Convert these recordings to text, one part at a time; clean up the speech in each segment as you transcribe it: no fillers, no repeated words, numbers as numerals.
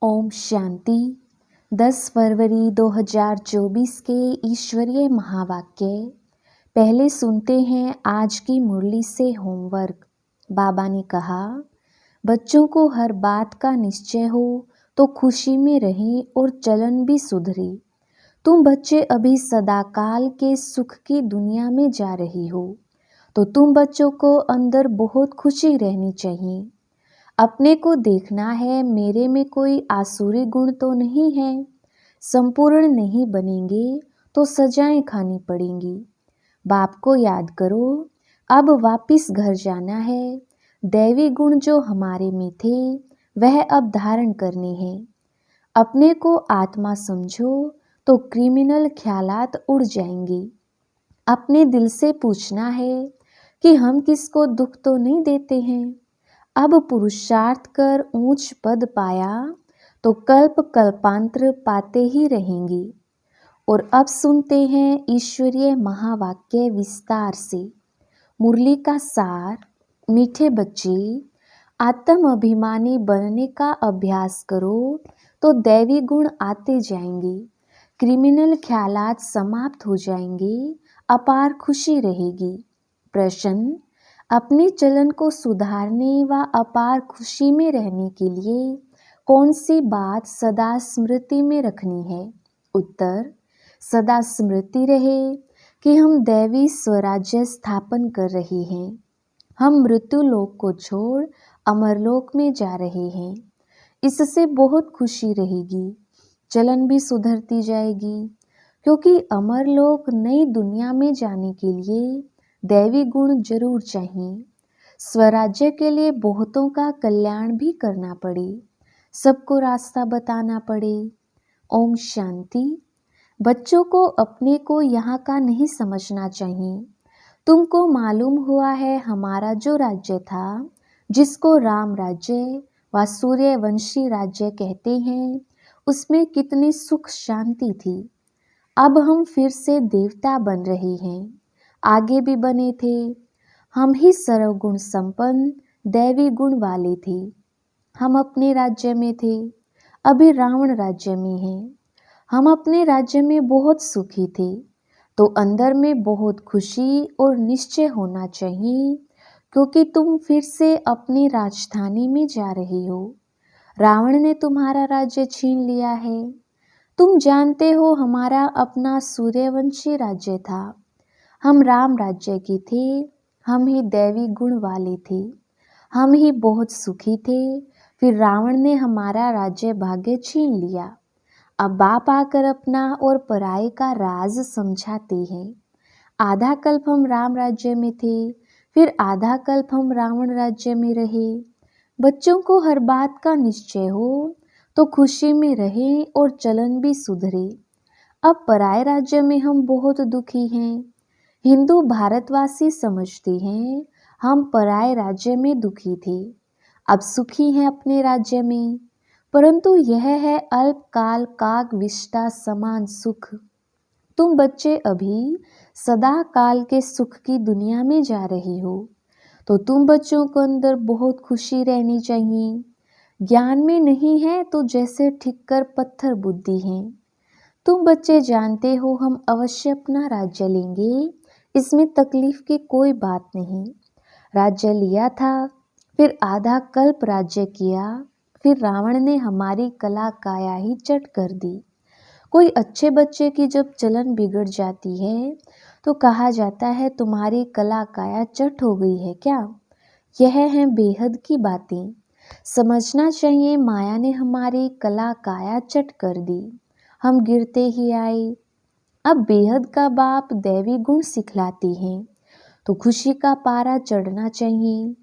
ओम शांति। 10 फरवरी 2024 के ईश्वरीय महावाक्य। पहले सुनते हैं आज की मुरली से होमवर्क। बाबा ने कहा, बच्चों को हर बात का निश्चय हो तो खुशी में रहें और चलन भी सुधरे। तुम बच्चे अभी सदाकाल के सुख की दुनिया में जा रही हो, तो तुम बच्चों को अंदर बहुत खुशी रहनी चाहिए। अपने को देखना है, मेरे में कोई आसुरी गुण तो नहीं है। संपूर्ण नहीं बनेंगे तो सजाएं खानी पड़ेंगी। बाप को याद करो, अब वापिस घर जाना है। दैवी गुण जो हमारे में थे वह अब धारण करने हैं। अपने को आत्मा समझो तो क्रिमिनल ख्यालात उड़ जाएंगे। अपने दिल से पूछना है कि हम किसको दुख तो नहीं देते हैं। अब पुरुषार्थ कर ऊंच पद पाया तो कल्प कल्पांतर पाते ही रहेंगे। और अब सुनते हैं ईश्वरीय महावाक्य विस्तार से। मुरली का सार। मीठे बच्चे, आत्म अभिमानी बनने का अभ्यास करो तो दैवी गुण आते जाएंगे। क्रिमिनल ख्यालात समाप्त हो जाएंगे। अपार खुशी रहेगी। प्रश्न, अपने चलन को सुधारने व अपार खुशी में रहने के लिए कौन सी बात सदा स्मृति में रखनी है? उत्तर, सदा स्मृति रहे कि हम दैवी स्वराज्य स्थापन कर रहे हैं। हम मृत्यु लोक को छोड़ अमरलोक में जा रहे हैं। इससे बहुत खुशी रहेगी। चलन भी सुधरती जाएगी, क्योंकि अमरलोक नई दुनिया में जाने के लिए दैवी गुण जरूर चाहिए। स्वराज्य के लिए बहुतों का कल्याण भी करना पड़े, सबको रास्ता बताना पड़े। ओम शांति। बच्चों को अपने को यहाँ का नहीं समझना चाहिए। तुमको मालूम हुआ है हमारा जो राज्य था, जिसको राम राज्य व सूर्यवंशी राज्य कहते हैं, उसमें कितनी सुख शांति थी। अब हम फिर से देवता बन रहे हैं। आगे भी बने थे। हम ही सर्वगुण संपन्न दैवी गुण वाले थे। हम अपने राज्य में थे, अभी रावण राज्य में हैं। हम अपने राज्य में बहुत सुखी थे, तो अंदर में बहुत खुशी और निश्चय होना चाहिए, क्योंकि तुम फिर से अपनी राजधानी में जा रहे हो। रावण ने तुम्हारा राज्य छीन लिया है। तुम जानते हो हमारा अपना सूर्यवंशी राज्य था। हम राम राज्य के थे। हम ही दैवी गुण वाले थे। हम ही बहुत सुखी थे। फिर रावण ने हमारा राज्य भाग्य छीन लिया। अब बाप आकर अपना और पराये का राज समझाते हैं। आधा कल्प हम राम राज्य में थे, फिर आधा कल्प हम रावण राज्य में रहे। बच्चों को हर बात का निश्चय हो तो खुशी में रहें और चलन भी सुधरे। अब पराये राज्य में हम बहुत दुखी हैं। हिंदू भारतवासी समझते हैं हम पराये राज्य में दुखी थे, अब सुखी हैं अपने राज्य में। परंतु यह है अल्पकाल काग विष्टा समान सुख। तुम बच्चे अभी सदा काल के सुख की दुनिया में जा रहे हो, तो तुम बच्चों को अंदर बहुत खुशी रहनी चाहिए। ज्ञान में नहीं है तो जैसे ठिक्कर पत्थर बुद्धि है। तुम बच्चे जानते हो हम अवश्य अपना राज्य लेंगे, इसमें तकलीफ की कोई बात नहीं। राज्य लिया था, फिर आधा कल्प राज्य किया, फिर रावण ने हमारी कला काया ही चट कर दी। कोई अच्छे बच्चे की जब चलन बिगड़ जाती है तो कहा जाता है तुम्हारी कला काया चट हो गई है क्या? यह है बेहद की बातें। समझना चाहिए माया ने हमारी कला काया चट कर दी। हम गिरते ही आए। अब बेहद का बाप दैवी गुण सिखलाती हैं, तो खुशी का पारा चढ़ना चाहिए।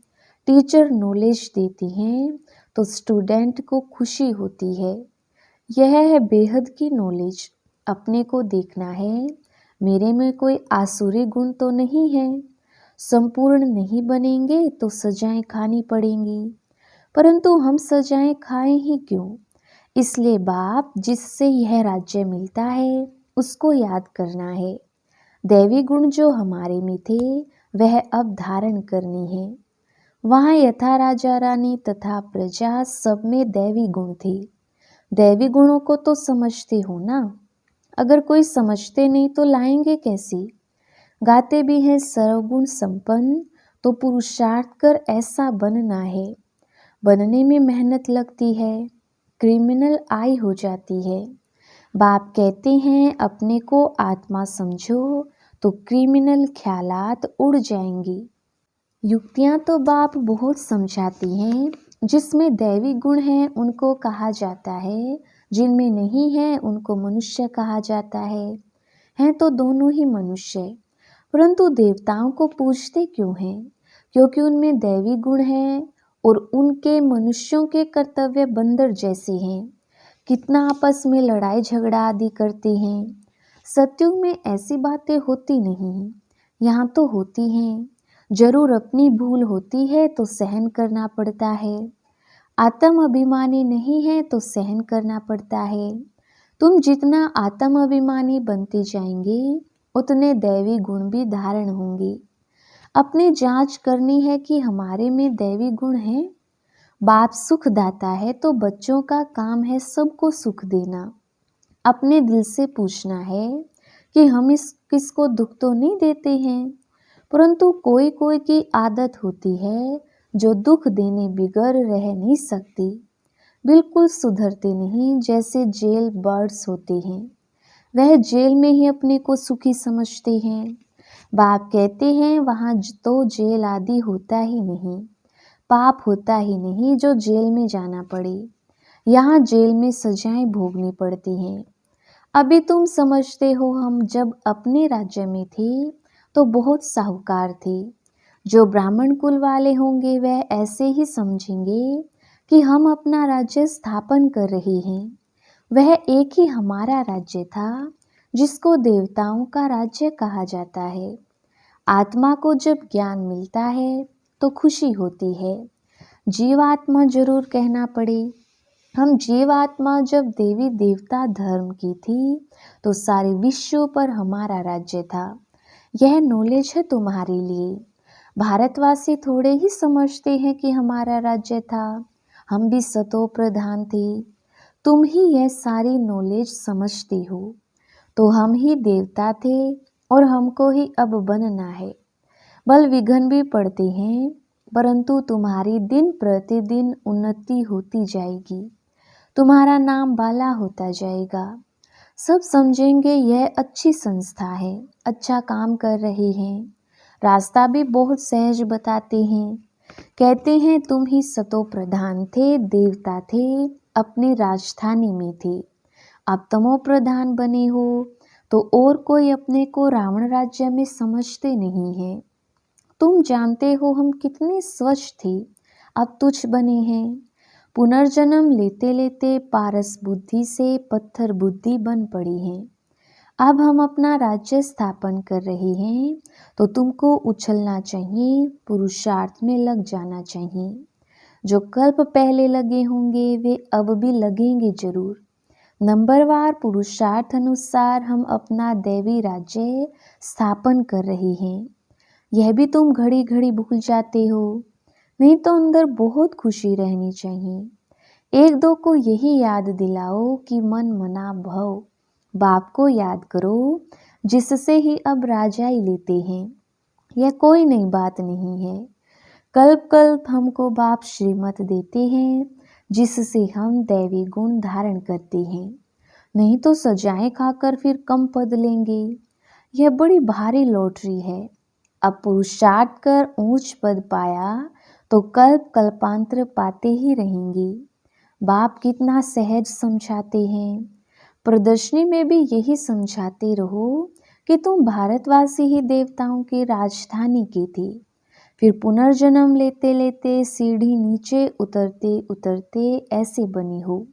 टीचर नॉलेज देती हैं तो स्टूडेंट को खुशी होती है। यह है बेहद की नॉलेज। अपने को देखना है, मेरे में कोई आसुरी गुण तो नहीं है। संपूर्ण नहीं बनेंगे तो सजाएं खानी पड़ेंगी, परंतु हम सजाएं खाएं ही क्यों? इसलिए बाप जिससे यह राज्य मिलता है उसको याद करना है। दैवी गुण जो हमारे में थे वह अब धारण करनी है। वहाँ यथा राजा रानी तथा प्रजा सब में दैवी गुण थे। दैवी गुणों को तो समझते हो ना। अगर कोई समझते नहीं तो लाएंगे कैसी। गाते भी हैं सर्वगुण संपन्न, तो पुरुषार्थ कर ऐसा बनना है। बनने में मेहनत लगती है, क्रिमिनल आई हो जाती है। बाप कहते हैं अपने को आत्मा समझो, तो क्रिमिनल ख्यालात उड़ जाएंगी। युक्तियाँ तो बाप बहुत समझाती हैं। जिसमें दैवी गुण हैं उनको कहा जाता है, जिनमें नहीं है उनको मनुष्य कहा जाता है। हैं तो दोनों ही मनुष्य, परंतु देवताओं को पूजते क्यों हैं? क्योंकि उनमें दैवी गुण हैं और उनके मनुष्यों के कर्तव्य बंदर जैसे हैं। कितना आपस में लड़ाई झगड़ा आदि करते हैं। सत्युग में ऐसी बातें होती नहीं, यहाँ तो होती हैं। जरूर अपनी भूल होती है तो सहन करना पड़ता है। आत्म अभिमानी नहीं है तो सहन करना पड़ता है। तुम जितना आत्म अभिमानी बनते जाएंगे उतने दैवी गुण भी धारण होंगे। अपनी जांच करनी है कि हमारे में दैवी गुण हैं। बाप सुख दाता है तो बच्चों का काम है सबको सुख देना। अपने दिल से पूछना है कि हम किसको दुख तो नहीं देते हैं, परंतु कोई कोई की आदत होती है जो दुख देने बिगर रह नहीं सकती। बिल्कुल सुधरते नहीं, जैसे जेल बर्ड्स होते हैं। वह जेल में ही अपने को सुखी समझते हैं। बाप कहते हैं वहाँ तो जेल आदि होता ही नहीं, पाप होता ही नहीं जो जेल में जाना पड़े। यहाँ जेल में सजाएं भोगनी पड़ती हैं। अभी तुम समझते हो हम जब अपने राज्य में थे तो बहुत साहूकार थे। जो ब्राह्मण कुल वाले होंगे वह ऐसे ही समझेंगे कि हम अपना राज्य स्थापन कर रहे हैं। वह एक ही हमारा राज्य था जिसको देवताओं का राज्य कहा जाता है। आत्मा को जब ज्ञान मिलता है तो खुशी होती है। जीवात्मा जरूर कहना पड़े। हम जीवात्मा जब देवी देवता धर्म की थी तो सारे विश्व पर हमारा राज्य था। यह नॉलेज है तुम्हारे लिए। भारतवासी थोड़े ही समझते हैं कि हमारा राज्य था। हम भी सतो प्रधान थे। तुम ही यह सारी नॉलेज समझते हो। तो हम ही देवता थे और हमको ही अब बनना है। बल विघ्न भी पड़ते हैं, परंतु तुम्हारी दिन प्रतिदिन उन्नति होती जाएगी। तुम्हारा नाम बाला होता जाएगा। सब समझेंगे यह अच्छी संस्था है, अच्छा काम कर रहे हैं। रास्ता भी बहुत सहज बताते हैं। कहते हैं तुम ही सतो प्रधान थे, देवता थे, अपने राजधानी में थे। अब तमो प्रधान बने हो तो और कोई अपने को रावण राज्य में समझते नहीं है। तुम जानते हो हम कितने स्वच्छ थे, अब तुच्छ बने हैं। पुनर्जन्म लेते लेते पारस बुद्धि से पत्थर बुद्धि बन पड़ी है। अब हम अपना राज्य स्थापन कर रहे हैं तो तुमको उछलना चाहिए, पुरुषार्थ में लग जाना चाहिए। जो कल्प पहले लगे होंगे वे अब भी लगेंगे जरूर। नंबरवार पुरुषार्थ अनुसार हम अपना दैवी राज्य स्थापन कर रहे हैं। यह भी तुम घड़ी घड़ी भूल जाते हो। नहीं तो अंदर बहुत खुशी रहनी चाहिए। एक दो को यही याद दिलाओ कि मन मना भव। बाप को याद करो जिससे ही अब राजाई लेते हैं। यह कोई नई बात नहीं है। कल्प कल्प हमको बाप श्रीमत देते हैं जिससे हम दैवी गुण धारण करते हैं। नहीं तो सजाएं खाकर फिर कम पद लेंगे। यह बड़ी भारी लॉटरी है। अब पुरुषार्थ कर ऊंच पद पाया तो कल्प कल्पांतर पाते ही रहेंगे। बाप कितना सहज समझाते हैं। प्रदर्शनी में भी यही समझाते रहो कि तुम भारतवासी ही देवताओं की राजधानी के थे। फिर पुनर्जन्म लेते लेते सीढ़ी नीचे उतरते उतरते ऐसे बने हो।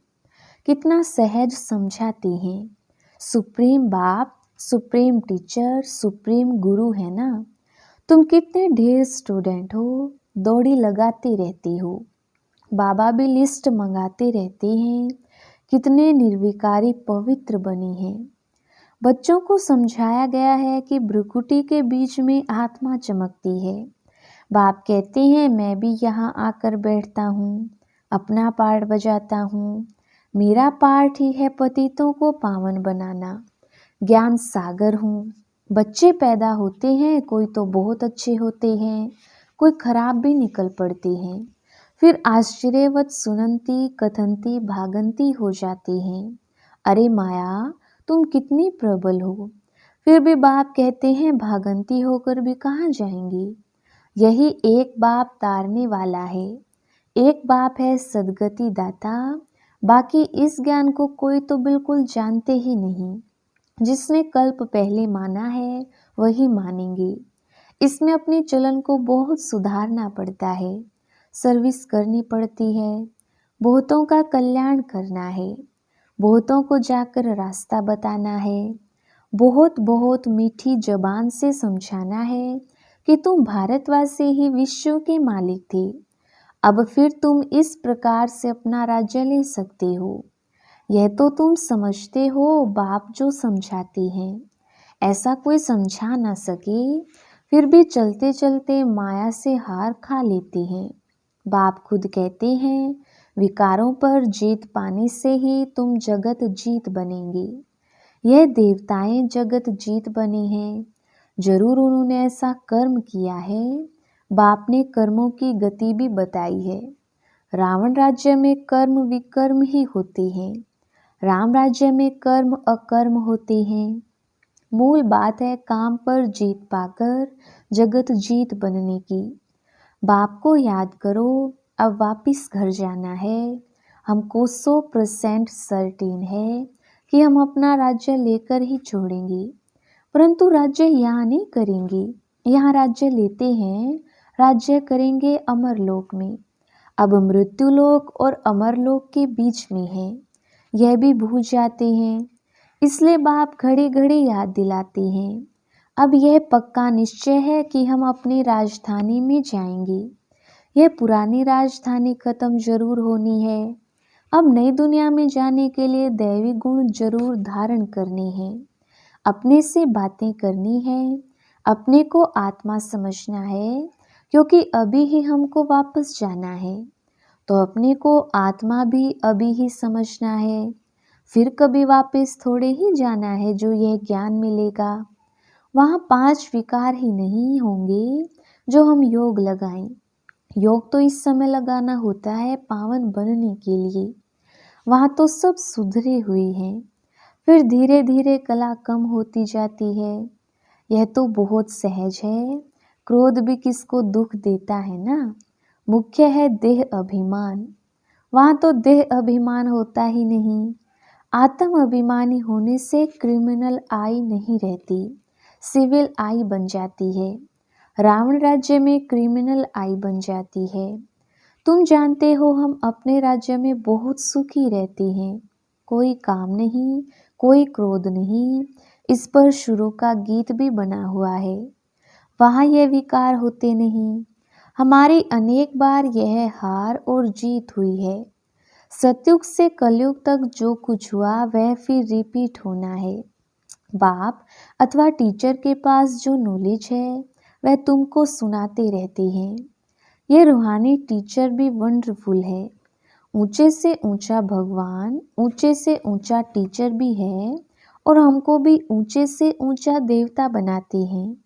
कितना सहज समझाते हैं। सुप्रीम बाप, सुप्रीम टीचर, सुप्रीम गुरु है ना। तुम कितने ढेर स्टूडेंट हो, दौड़ी लगाते रहते हो। बाबा भी लिस्ट मंगाते रहते हैं। कितने निर्विकारी पवित्र बने हैं। बच्चों को समझाया गया है कि भ्रुकुटी के बीच में आत्मा चमकती है। बाप कहते हैं मैं भी यहाँ आकर बैठता हूँ, अपना पार्ट बजाता हूँ। मेरा पाठ ही है पतितों को पावन बनाना। ज्ञान सागर हूँ। बच्चे पैदा होते हैं, कोई तो बहुत अच्छे होते हैं, कोई खराब भी निकल पड़ते हैं, फिर आश्चर्यवत सुनंती कथनती भागंती हो जाती हैं। अरे माया, तुम कितनी प्रबल हो। फिर भी बाप कहते हैं भागंती होकर भी कहाँ जाएंगी। यही एक बाप तारने वाला है। एक बाप है सद्गति दाता। बाकी इस ज्ञान को कोई तो बिल्कुल जानते ही नहीं। जिसने कल्प पहले माना है वही मानेंगे। इसमें अपने चलन को बहुत सुधारना पड़ता है, सर्विस करनी पड़ती है, बहुतों का कल्याण करना है, बहुतों को जाकर रास्ता बताना है, बहुत बहुत मीठी जबान से समझाना है कि तुम भारतवासी ही विश्व के मालिक थे। अब फिर तुम इस प्रकार से अपना राज्य ले सकते हो। यह तो तुम समझते हो, बाप जो समझाती हैं ऐसा कोई समझा ना सके, फिर भी चलते चलते माया से हार खा लेते हैं। बाप खुद कहते हैं विकारों पर जीत पाने से ही तुम जगत जीत बनेंगे। यह देवताएं जगत जीत बने हैं, जरूर उन्होंने ऐसा कर्म किया है। बाप ने कर्मों की गति भी बताई है। रावण राज्य में कर्म विकर्म ही होते हैं, राम राज्य में कर्म अकर्म होते हैं। मूल बात है काम पर जीत पाकर जगत जीत बनने की। बाप को याद करो, अब वापिस घर जाना है। हमको 100% सर्टेन है कि हम अपना राज्य लेकर ही छोड़ेंगे, परंतु राज्य यहाँ नहीं करेंगे। यहाँ राज्य लेते हैं, राज्य करेंगे अमरलोक में। अब मृत्युलोक और अमरलोक के बीच में है, यह भी भूल जाते हैं। इसलिए बाप घड़ी घड़ी याद दिलाते हैं। अब यह पक्का निश्चय है कि हम अपनी राजधानी में जाएंगे। यह पुरानी राजधानी खत्म जरूर होनी है। अब नई दुनिया में जाने के लिए दैवी गुण जरूर धारण करने हैं, अपने से बातें करनी है, अपने को आत्मा समझना है, क्योंकि अभी ही हमको वापस जाना है। तो अपने को आत्मा भी अभी ही समझना है, फिर कभी वापस थोड़े ही जाना है जो यह ज्ञान मिलेगा। वहाँ 5 विकार ही नहीं होंगे जो हम योग लगाएं। योग तो इस समय लगाना होता है पावन बनने के लिए। वहाँ तो सब सुधरे हुए हैं, फिर धीरे धीरे कला कम होती जाती है। यह तो बहुत सहज है। क्रोध भी किसको दुख देता है ना। मुख्य है देह अभिमान। वहाँ तो देह अभिमान होता ही नहीं। आत्म अभिमानी होने से क्रिमिनल आई नहीं रहती, सिविल आई बन जाती है। रावण राज्य में क्रिमिनल आई बन जाती है। तुम जानते हो हम अपने राज्य में बहुत सुखी रहते हैं, कोई काम नहीं, कोई क्रोध नहीं। इस पर शुरू का गीत भी बना हुआ है। वहाँ यह विकार होते नहीं। हमारी अनेक बार यह हार और जीत हुई है। सतयुग से कलयुग तक जो कुछ हुआ वह फिर रिपीट होना है। बाप अथवा टीचर के पास जो नॉलेज है वह तुमको सुनाते रहते हैं। ये रूहानी टीचर भी वंडरफुल है। ऊंचे से ऊंचा भगवान, ऊंचे से ऊंचा टीचर भी है और हमको भी ऊंचे से ऊंचा देवता बनाते हैं।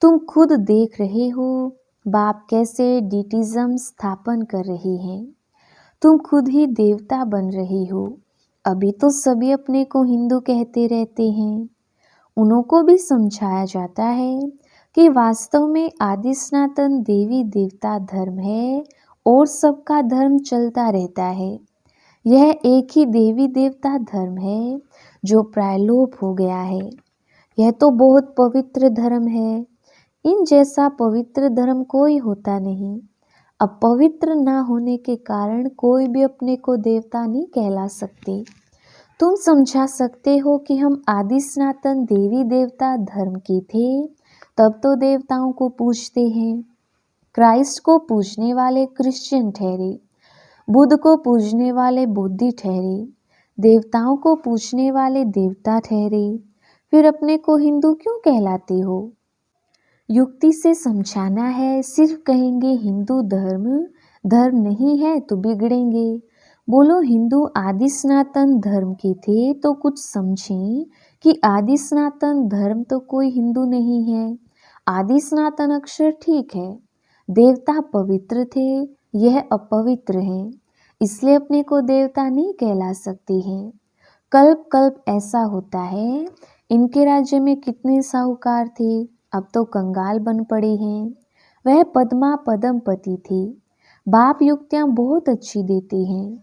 तुम खुद देख रहे हो बाप कैसे डिटिज्म स्थापन कर रहे हैं। तुम खुद ही देवता बन रहे हो। अभी तो सभी अपने को हिंदू कहते रहते हैं। उन्हों को भी समझाया जाता है कि वास्तव में आदि सनातन देवी देवता धर्म है और सबका धर्म चलता रहता है। यह एक ही देवी देवता धर्म है जो प्रायलोप हो गया है। यह तो बहुत पवित्र धर्म है। इन जैसा पवित्र धर्म कोई होता नहीं। अब पवित्र ना होने के कारण कोई भी अपने को देवता नहीं कहला सकते। तुम समझा सकते हो कि हम आदि सनातन देवी देवता धर्म के थे, तब तो देवताओं को पूजते हैं। क्राइस्ट को पूजने वाले क्रिश्चियन ठहरे, बुद्ध को पूजने वाले बुद्धि ठहरे, देवताओं को पूजने वाले देवता ठहरे, फिर अपने को हिंदू क्यों कहलाते हो। युक्ति से समझाना है, सिर्फ कहेंगे हिंदू धर्म धर्म नहीं है तो बिगड़ेंगे। बोलो हिंदू आदि सनातन धर्म के थे तो कुछ समझें कि आदि सनातन धर्म तो कोई हिंदू नहीं है। आदि सनातन अक्षर ठीक है। देवता पवित्र थे, यह अपवित्र है, इसलिए अपने को देवता नहीं कहला सकते हैं। कल्प कल्प ऐसा होता है। इनके राज्य में कितने साहूकार थे, अब तो कंगाल बन पड़े हैं। वह पद्मा पद्मपति थी। बाप युक्तियां बहुत अच्छी देते हैं।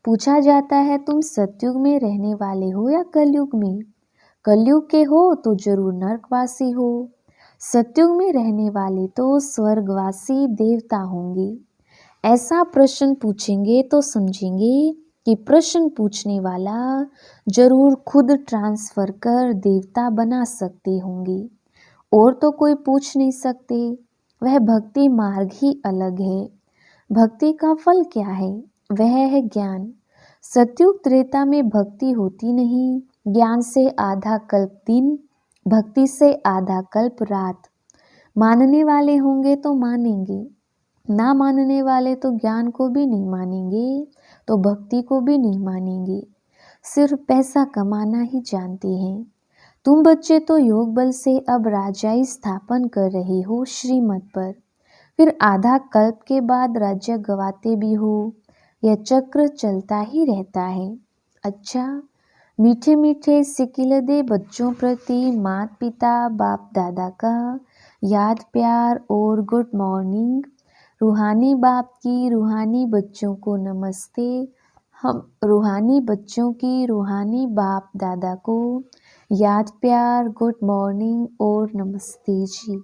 पूछा जाता है तुम सतयुग में रहने वाले हो या कलयुग में। कलयुग के हो तो जरूर नरकवासी हो। सतयुग में रहने वाले तो स्वर्गवासी देवता होंगे। ऐसा प्रश्न पूछेंगे तो समझेंगे कि प्रश्न पूछने वाला जरूर खुद ट्रांसफर कर देवता बना सकते होंगे, और तो कोई पूछ नहीं सकते। वह भक्ति मार्ग ही अलग है। भक्ति का फल क्या है? वह है ज्ञान। सतयुग त्रेता में भक्ति होती नहीं। ज्ञान से आधा कल्प दिन, भक्ति से आधा कल्प रात। मानने वाले होंगे तो मानेंगे, ना मानने वाले तो ज्ञान को भी नहीं मानेंगे, तो भक्ति को भी नहीं मानेंगे। सिर्फ पैसा कमाना ही जानते हैं। तुम बच्चे तो योग बल से अब राजाई स्थापन कर रहे हो श्रीमत पर, फिर आधा कल्प के बाद राज्य गवाते भी हो। यह चक्र चलता ही रहता है। अच्छा, मीठे मीठे सिकिलदे बच्चों प्रति माता पिता बाप दादा का याद प्यार और गुड मॉर्निंग। रूहानी बाप की रूहानी बच्चों को नमस्ते। हम रूहानी बच्चों की रूहानी बाप दादा को याद प्यार गुड मॉर्निंग और नमस्ते जी।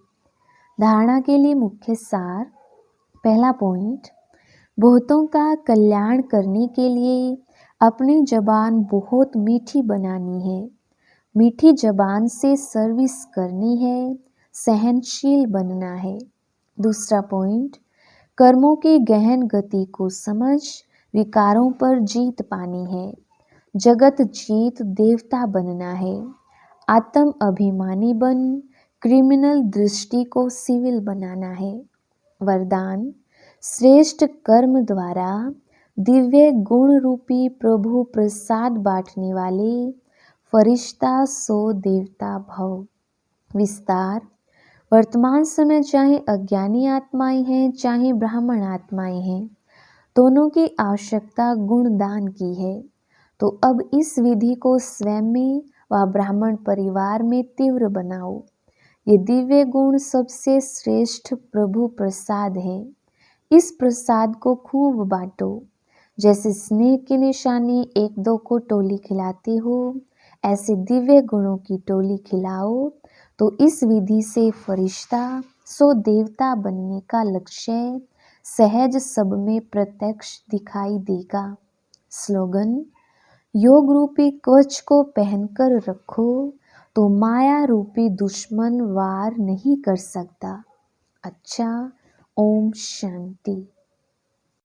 धारणा के लिए मुख्य सार। पहला पॉइंट, बहुतों का कल्याण करने के लिए अपनी जबान बहुत मीठी बनानी है। मीठी जबान से सर्विस करनी है, सहनशील बनना है। दूसरा पॉइंट, कर्मों की गहन गति को समझ विकारों पर जीत पानी है। जगत जीत देवता बनना है। आत्म अभिमानी बन क्रिमिनल दृष्टि को सिविल बनाना है। वरदान, श्रेष्ठ कर्म द्वारा दिव्य गुण रूपी प्रभु प्रसाद बांटने वाले फरिश्ता सो देवता भव। विस्तार, वर्तमान समय चाहे अज्ञानी आत्माएं हैं चाहे ब्राह्मण आत्माएं हैं, दोनों की आवश्यकता गुणदान की है। तो अब इस विधि को स्वयं में व ब्राह्मण परिवार में तीव्र बनाओ। ये दिव्य गुण सबसे श्रेष्ठ प्रभु प्रसाद है। इस प्रसाद को खूब बांटो। जैसे स्नेह की निशानी एक दो को टोली खिलाते हो, ऐसे दिव्य गुणों की टोली खिलाओ। तो इस विधि से फरिश्ता सो देवता बनने का लक्ष्य सहज सब में प्रत्यक्ष दिखाई देगा। स्लोगन, योग रूपी कवच को पहनकर रखो तो माया रूपी दुश्मन वार नहीं कर सकता। अच्छा, ओम शांति।